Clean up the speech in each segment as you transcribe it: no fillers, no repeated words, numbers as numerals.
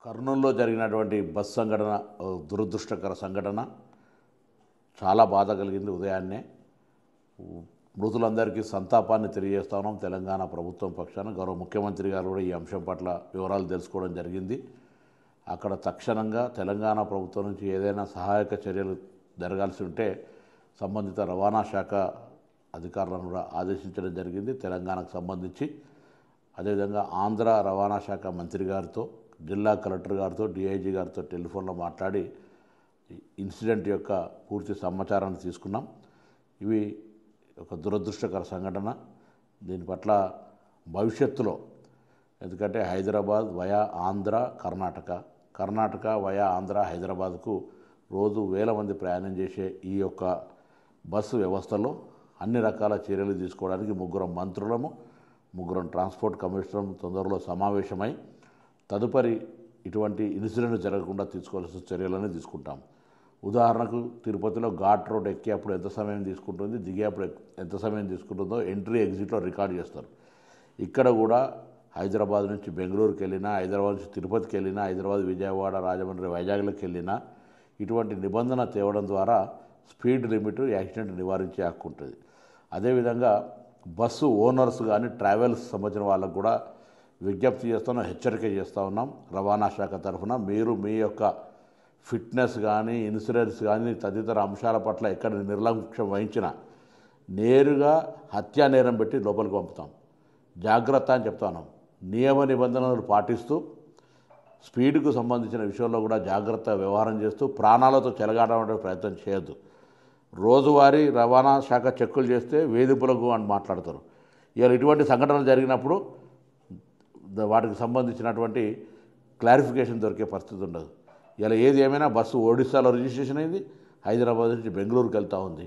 కర్నూలులో జరిగినటువంటి బస్ సంఘటన దురదృష్టకర సంఘటన చాలా బాధ కలిగింది. ఉదయాన్నే మృతులందరికీ సంతాపాన్ని తెలియజేస్తా ఉన్నాం. తెలంగాణ ప్రభుత్వం పక్షాన గౌరవ ముఖ్యమంత్రి గారు కూడా ఈ అంశం పట్ల వివరాలు తెలుసుకోవడం జరిగింది. అక్కడ తక్షణంగా తెలంగాణ ప్రభుత్వం నుంచి ఏదైనా సహాయక చర్యలు జరగాల్సి ఉంటే సంబంధిత రవాణా శాఖ అధికారులను కూడా ఆదేశించడం జరిగింది. తెలంగాణకు సంబంధించి అదేవిధంగా ఆంధ్ర రవాణా శాఖ మంత్రి గారితో, జిల్లా కలెక్టర్ గారితో, డిఐజీ గారితో టెలిఫోన్లో మాట్లాడి ఇన్సిడెంట్ యొక్క పూర్తి సమాచారాన్ని తీసుకున్నాం. ఇవి ఒక దురదృష్టకర సంఘటన. దీని పట్ల భవిష్యత్తులో, ఎందుకంటే హైదరాబాద్ వయా ఆంధ్ర, కర్ణాటక వయా ఆంధ్ర, హైదరాబాద్కు రోజు వేల మంది ప్రయాణం చేసే ఈ యొక్క బస్సు వ్యవస్థలో అన్ని రకాల చర్యలు తీసుకోవడానికి ముగ్గురం ట్రాన్స్పోర్ట్ కమిషనర్ తొందరలో సమావేశమై తదుపరి ఇటువంటి ఇన్సిడెంట్ జరగకుండా తీసుకోవాల్సిన చర్యలను తీసుకుంటాం. ఉదాహరణకు తిరుపతిలో ఘాట్ రోడ్ ఎక్కేప్పుడు ఎంత సమయం తీసుకుంటుంది, దిగేప్పుడు ఎంత సమయం తీసుకుంటుందో ఎంట్రీ ఎగ్జిట్లో రికార్డ్ చేస్తారు. ఇక్కడ కూడా హైదరాబాద్ నుంచి బెంగళూరుకి వెళ్ళినా, హైదరాబాద్ నుంచి తిరుపతికి వెళ్ళినా, హైదరాబాద్ విజయవాడ, రాజమండ్రి, వైజాగ్లోకి వెళ్ళినా ఇటువంటి నిబంధన తేవడం ద్వారా స్పీడ్ లిమిట్, యాక్సిడెంట్ నివారించే హక్కు ఉంటుంది. అదేవిధంగా బస్సు ఓనర్స్ కానీ ట్రావెల్స్ సంబంధించిన వాళ్ళకు కూడా విజ్ఞప్తి చేస్తున్నాం, హెచ్చరిక చేస్తూ ఉన్నాం. రవాణా శాఖ తరఫున మీరు మీ యొక్క ఫిట్నెస్ కానీ, ఇన్సూరెన్స్ కానీ తదితర అంశాల పట్ల ఎక్కడ నిర్లక్ష్యం వహించినా నేరుగా హత్యా నేరం పెట్టి లోపలికి పంపుతాం. జాగ్రత్త అని చెప్తా ఉన్నాం. నియమ నిబంధనలు పాటిస్తూ స్పీడ్కు సంబంధించిన విషయంలో కూడా జాగ్రత్త వ్యవహారం చేస్తూ ప్రాణాలతో చెలగాటం ప్రయత్నం చేయొద్దు. రోజువారీ రవాణా శాఖ చెక్కులు చేస్తే వేధింపులకు అని మాట్లాడతారు. ఇవాళ ఇటువంటి సంఘటనలు జరిగినప్పుడు వాటికి సంబంధించినటువంటి క్లారిఫికేషన్ దొరికే పరిస్థితి ఉండదు. ఇలా ఏది ఏమైనా బస్సు ఒడిశాలో రిజిస్ట్రేషన్ అయింది, హైదరాబాద్ నుంచి బెంగళూరుకి వెళ్తూ ఉంది.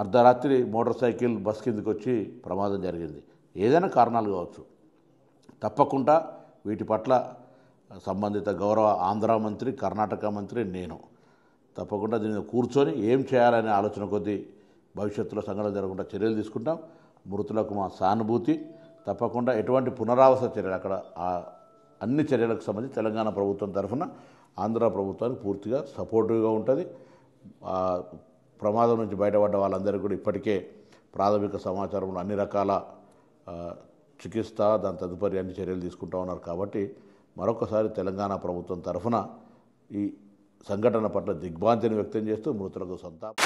అర్ధరాత్రి మోటార్ సైకిల్ బస్ కిందకి వచ్చి ప్రమాదం జరిగింది. ఏదైనా కారణాలు కావచ్చు. తప్పకుండా వీటి పట్ల సంబంధిత గౌరవ ఆంధ్ర మంత్రి, కర్ణాటక మంత్రి, నేను తప్పకుండా దీన్ని కూర్చొని ఏం చేయాలనే ఆలోచన కొద్దీ భవిష్యత్తులో సంఘటన జరగకుండా చర్యలు తీసుకుంటాం. మృతులకు మా సానుభూతి. తప్పకుండా ఎటువంటి పునరావాస చర్యలు, అక్కడ అన్ని చర్యలకు సంబంధించి తెలంగాణ ప్రభుత్వం తరఫున ఆంధ్ర ప్రభుత్వానికి పూర్తిగా సపోర్టివ్గా ఉంటుంది. ప్రమాదం నుంచి బయటపడ్డ వాళ్ళందరికీ కూడా ఇప్పటికే ప్రాథమిక సమాచారంలో అన్ని రకాల చికిత్స, దాని తదుపరి అన్ని చర్యలు తీసుకుంటూ ఉన్నారు. కాబట్టి మరొకసారి తెలంగాణ ప్రభుత్వం తరఫున ఈ సంఘటన పట్ల దిగ్భ్రాంతిని వ్యక్తం చేస్తూ మృతులకు సంతాపం.